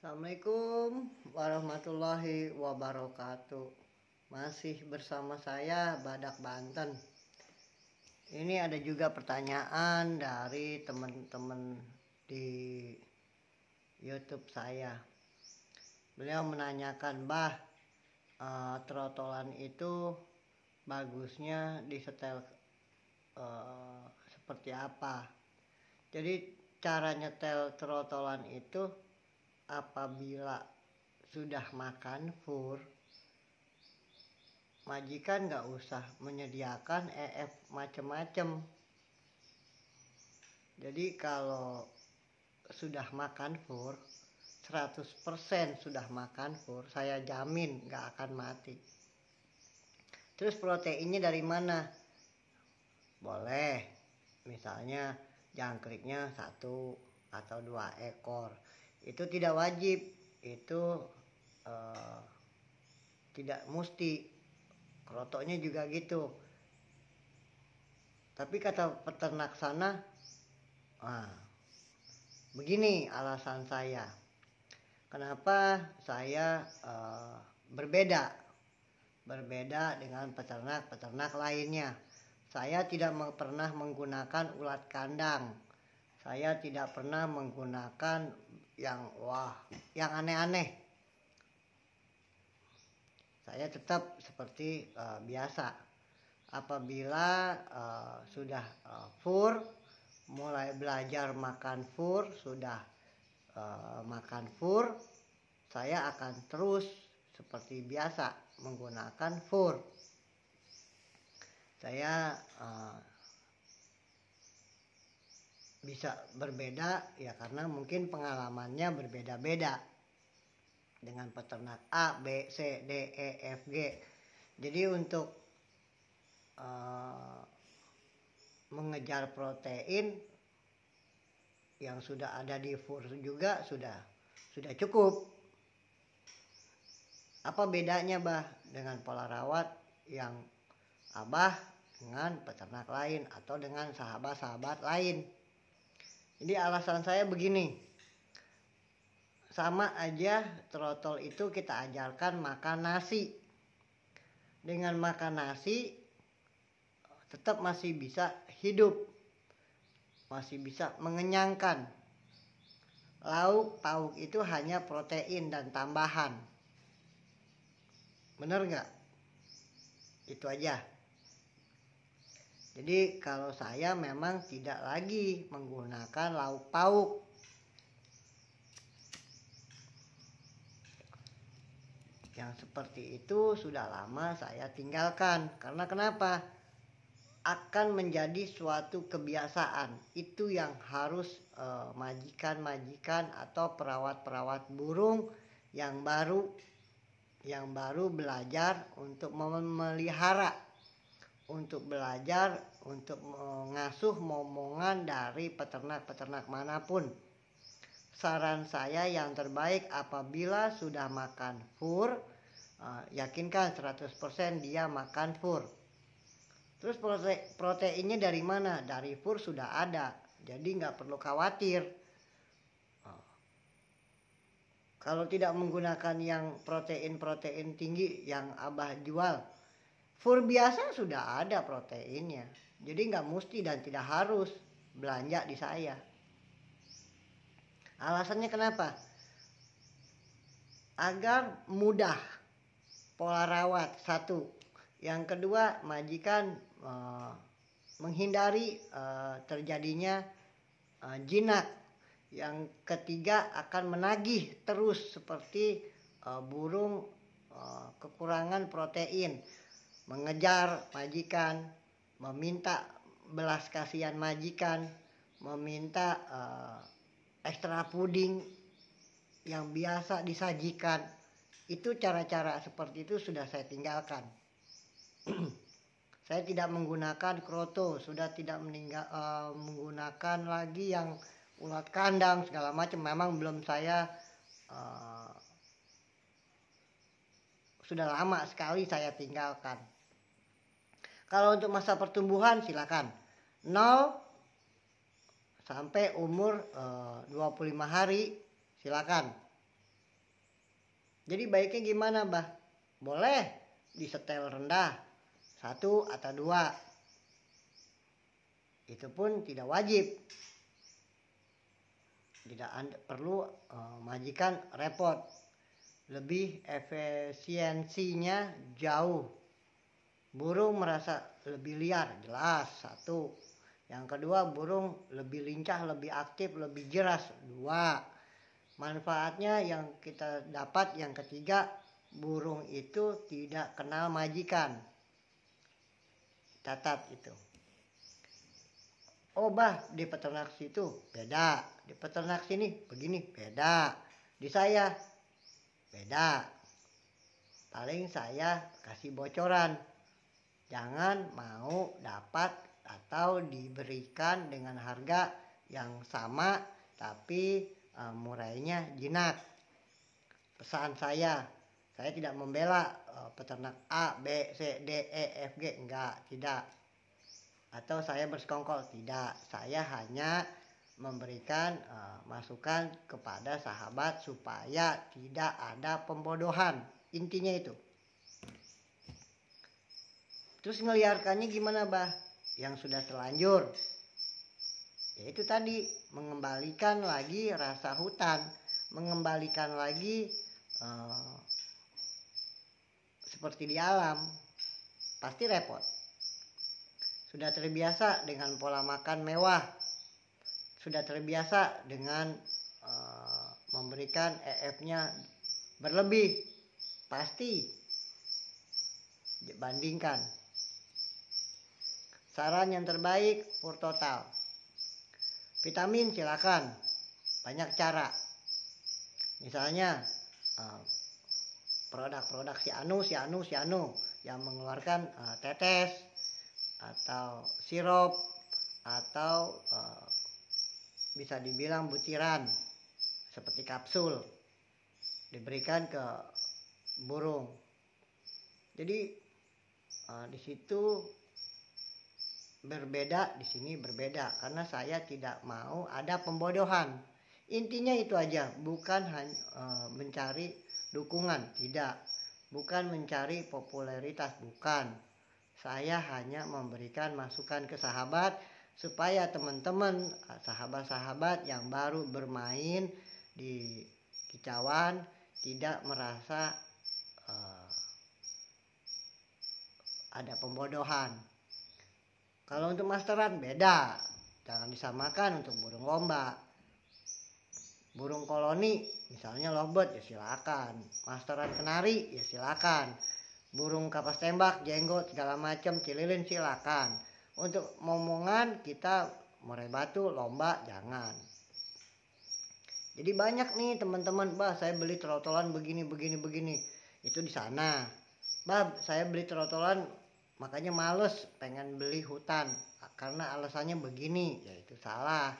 Assalamualaikum warahmatullahi wabarakatuh. Masih bersama saya Badak Banten. Ini ada juga pertanyaan dari teman-teman di YouTube saya. Beliau menanyakan, trotolan itu bagusnya disetel seperti apa? Jadi cara nyetel trotolan itu apabila sudah makan fur, majikan nggak usah menyediakan macem-macem. Jadi kalau sudah makan fur, 100% sudah makan fur, saya jamin nggak akan mati. Terus proteinnya dari mana? Boleh, misalnya jangkriknya 1 atau 2 ekor. Itu tidak wajib, itu tidak mesti. Kerotoknya juga gitu. Tapi kata peternak sana, begini alasan saya. Kenapa saya berbeda dengan peternak lainnya. Saya tidak pernah menggunakan ulat kandang. Saya tidak pernah menggunakan yang aneh-aneh. Saya tetap seperti biasa. Apabila sudah fur, mulai belajar makan fur, sudah makan fur, saya akan terus seperti biasa menggunakan fur. Saya bisa berbeda ya karena mungkin pengalamannya berbeda-beda dengan peternak A, B, C, D, E, F, G. Jadi untuk mengejar protein yang sudah ada di fur juga sudah cukup. Apa bedanya dengan pola rawat yang Abah dengan peternak lain atau dengan sahabat-sahabat lain? Jadi alasan saya begini, sama aja trotol itu kita ajarkan makan nasi. Dengan makan nasi tetap masih bisa hidup, masih bisa mengenyangkan. Lauk pauk itu hanya protein dan tambahan. Bener nggak? Itu aja. Jadi kalau saya memang tidak lagi menggunakan lauk pauk. Yang seperti itu sudah lama saya tinggalkan. Karena kenapa? Akan menjadi suatu kebiasaan. Itu yang harus majikan-majikan atau perawat-perawat burung yang baru belajar untuk memelihara, untuk belajar untuk mengasuh momongan dari peternak-peternak manapun. Saran saya yang terbaik apabila sudah makan fur, yakinkan 100% dia makan fur. Terus proteinnya dari mana? Dari fur sudah ada, jadi nggak perlu khawatir. Kalau tidak menggunakan yang protein tinggi yang Abah jual, fur biasa sudah ada proteinnya. Jadi nggak mesti dan tidak harus belanja di saya. Alasannya kenapa? Agar mudah pola rawat, 1. Yang kedua, majikan menghindari terjadinya jinak. Yang ketiga, akan menagih terus seperti burung kekurangan protein, mengejar majikan, meminta belas kasihan majikan, meminta ekstra puding yang biasa disajikan. Itu cara-cara seperti itu sudah saya tinggalkan. Saya tidak menggunakan kroto, sudah tidak menggunakan lagi yang ulat kandang segala macam. Memang belum saya sudah lama sekali saya tinggalkan. Kalau untuk masa pertumbuhan silakan 0 sampai umur 25 hari silakan. Jadi baiknya gimana, Bah? Boleh disetel rendah 1 atau 2. Itu pun tidak wajib. Tidak perlu majikan repot. Lebih efisiensinya jauh. Burung merasa lebih liar, jelas 1. Yang kedua, burung lebih lincah, lebih aktif, lebih jelas 2. Manfaatnya yang kita dapat yang ketiga, burung itu tidak kenal majikan. Catat itu. Oh bah, di peternak situ beda, di peternak sini begini beda, di saya beda. Paling saya kasih bocoran, jangan mau dapat atau diberikan dengan harga yang sama tapi murahnya jinak. Pesan saya tidak membela peternak A, B, C, D, E, F, G, enggak, tidak. Atau saya bersekongkol, tidak. Saya hanya memberikan masukan kepada sahabat supaya tidak ada pembodohan. Intinya itu. Terus ngeliarkannya gimana, Bah? Yang sudah terlanjur. Yaitu tadi, mengembalikan lagi rasa hutan, mengembalikan lagi seperti di alam, pasti repot. Sudah terbiasa dengan pola makan mewah, sudah terbiasa dengan memberikan EF-nya berlebih, pasti dibandingkan. Saran yang terbaik, Pur Total. Vitamin silakan, banyak cara. Misalnya produk-produk si anu yang mengeluarkan tetes atau sirup atau bisa dibilang butiran seperti kapsul diberikan ke burung. Jadi di situ berbeda, di sini berbeda karena saya tidak mau ada pembodohan. Intinya itu aja, bukan mencari dukungan, tidak. Bukan mencari popularitas, bukan. Saya hanya memberikan masukan ke sahabat supaya teman-teman, sahabat-sahabat yang baru bermain di kicauan tidak merasa ada pembodohan. Kalau untuk masteran beda, jangan disamakan untuk burung lomba. Burung koloni misalnya lovebird ya silakan, masteran kenari ya silakan, burung kapas tembak, jenggot segala macam cililin silakan. Untuk momongan kita murai batu lomba jangan. Jadi banyak nih teman-teman, Bah saya beli trotolan begini. Itu di sana. Bah saya beli trotolan makanya males pengen beli hutan karena alasannya begini, ya itu salah.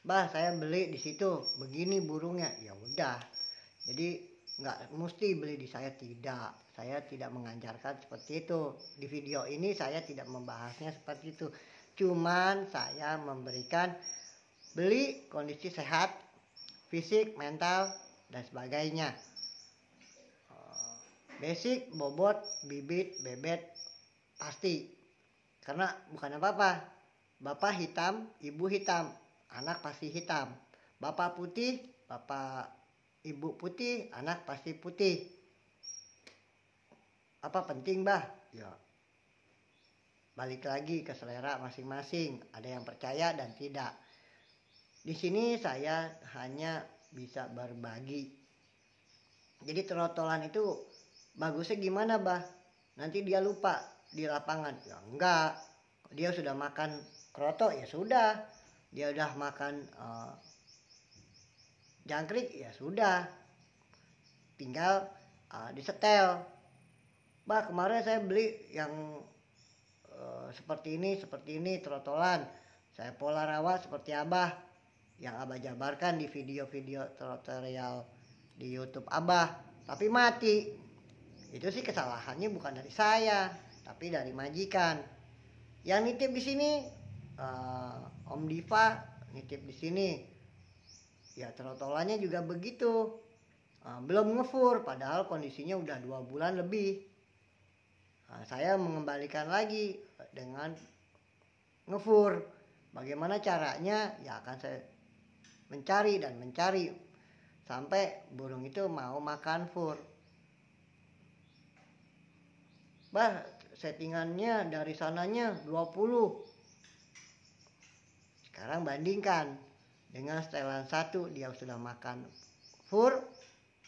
Bah saya beli di situ begini burungnya, ya udah. Jadi nggak mesti beli di saya, tidak. Saya tidak mengajarkan seperti itu. Di video ini saya tidak membahasnya seperti itu. Cuman saya memberikan beli kondisi sehat, fisik, mental dan sebagainya. Basic, bobot, bibit, bebet pasti. Karena bukan apa-apa. Bapak hitam, ibu hitam, anak pasti hitam. Bapak putih, bapak ibu putih, anak pasti putih. Apa penting, Bah? Ya. Balik lagi ke selera masing-masing. Ada yang percaya dan tidak. Di sini saya hanya bisa berbagi. Jadi trotolan itu bagusnya gimana, Bah? Nanti dia lupa di lapangan. Ya enggak. Dia sudah makan kroto ya sudah. Dia udah makan jangkrik ya sudah. Tinggal disetel. Bah kemarin saya beli yang seperti ini trotolan. Saya pola rawat seperti Abah yang Abah jabarkan di video-video tutorial di YouTube Abah, tapi mati. Itu sih kesalahannya bukan dari saya, tapi dari majikan. Yang nitip di sini Om Diva nitip di sini. Ya trotolannya juga begitu. belum ngefur, padahal kondisinya udah 2 bulan lebih. Saya mengembalikan lagi dengan ngefur. Bagaimana caranya? Ya akan saya mencari dan mencari sampai burung itu mau makan fur. Settingannya dari sananya 20. Sekarang bandingkan dengan setelan 1, dia sudah makan fur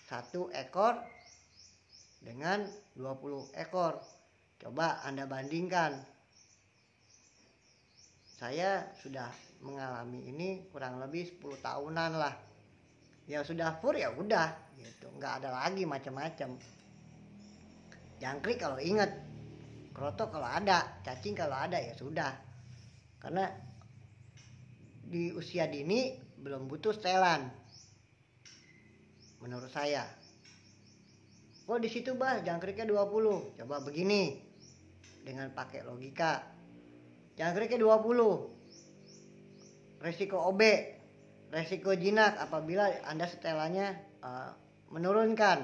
1 ekor dengan 20 ekor. Coba Anda bandingkan. Saya sudah mengalami ini kurang lebih 10 tahunan lah. Ya sudah fur ya udah gitu, nggak ada lagi macam-macam. Jangkrik kalau ingat, kroto kalau ada, cacing kalau ada ya sudah. Karena di usia dini belum butuh setelan. Menurut saya. Di situ jangkriknya 20. Coba begini. Dengan pakai logika. Jangkriknya 20. Resiko OB, resiko jinak apabila Anda setelannya menurunkan,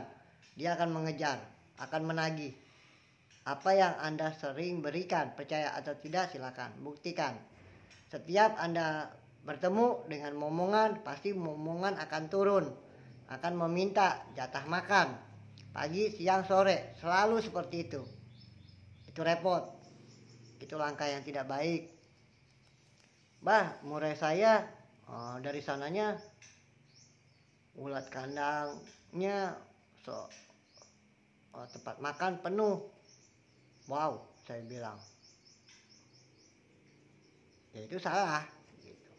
dia akan mengejar, akan menagih. Apa yang Anda sering berikan, percaya atau tidak silakan buktikan. Setiap Anda bertemu dengan momongan, pasti momongan akan turun, akan meminta jatah makan pagi, siang, sore, selalu seperti itu. Itu repot, itu langkah yang tidak baik. Murai saya dari sananya ulat kandangnya tempat makan penuh. Wow, saya bilang ya itu salah gitu.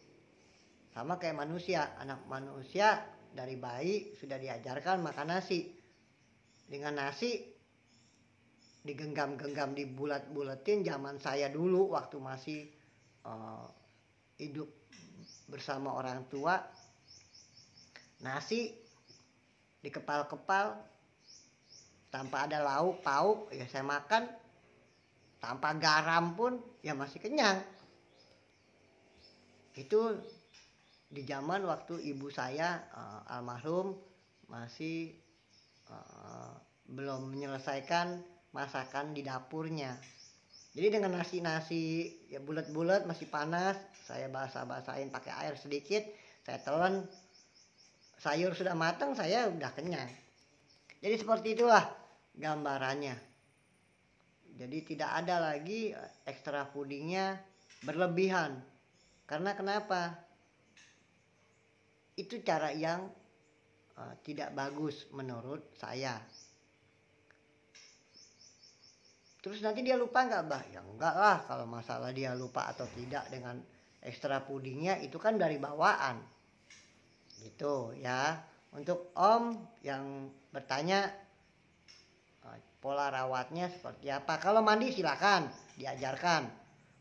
Sama kayak manusia, anak manusia dari bayi sudah diajarkan makan nasi. Dengan nasi digenggam-genggam, dibulat-bulatin. Zaman saya dulu waktu masih hidup bersama orang tua, nasi dikepal-kepal tanpa ada lauk pauk ya saya makan, tanpa garam pun ya masih kenyang. Itu di zaman waktu ibu saya almarhum masih belum menyelesaikan masakan di dapurnya. Jadi dengan nasi ya bulat-bulat masih panas, saya basah-basahin pakai air sedikit, saya telan, sayur sudah matang, saya udah kenyang. Jadi seperti itulah gambarannya. Jadi tidak ada lagi extra foodingnya berlebihan. Karena kenapa? Itu cara yang tidak bagus menurut saya. Terus nanti dia lupa nggak, Ya enggak lah, kalau masalah dia lupa atau tidak dengan extra foodingnya itu kan dari bawaan. Gitu ya. Untuk Om yang bertanya pola rawatnya seperti apa. Kalau mandi silakan diajarkan.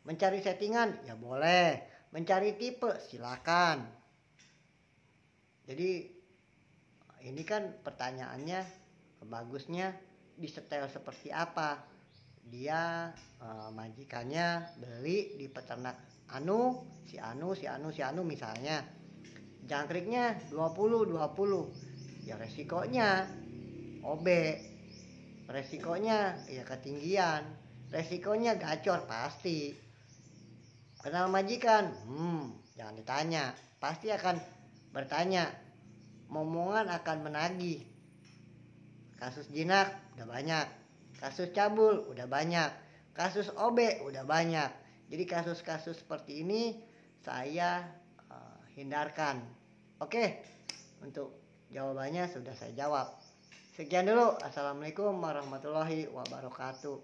Mencari settingan ya boleh. Mencari tipe silakan. Jadi ini kan pertanyaannya bagusnya disetel seperti apa. Dia majikannya beli di peternak si anu misalnya. Jangkriknya 20. Ya resikonya OB. Resikonya ya ketinggian. Resikonya gacor pasti. Kenal majikan? Jangan ditanya. Pasti akan bertanya. Momongan akan menagih. Kasus jinak udah banyak. Kasus cabul udah banyak. Kasus OB udah banyak. Jadi kasus-kasus seperti ini saya hindarkan. Oke, untuk jawabannya sudah saya jawab. Sekian dulu. Assalamualaikum warahmatullahi wabarakatuh.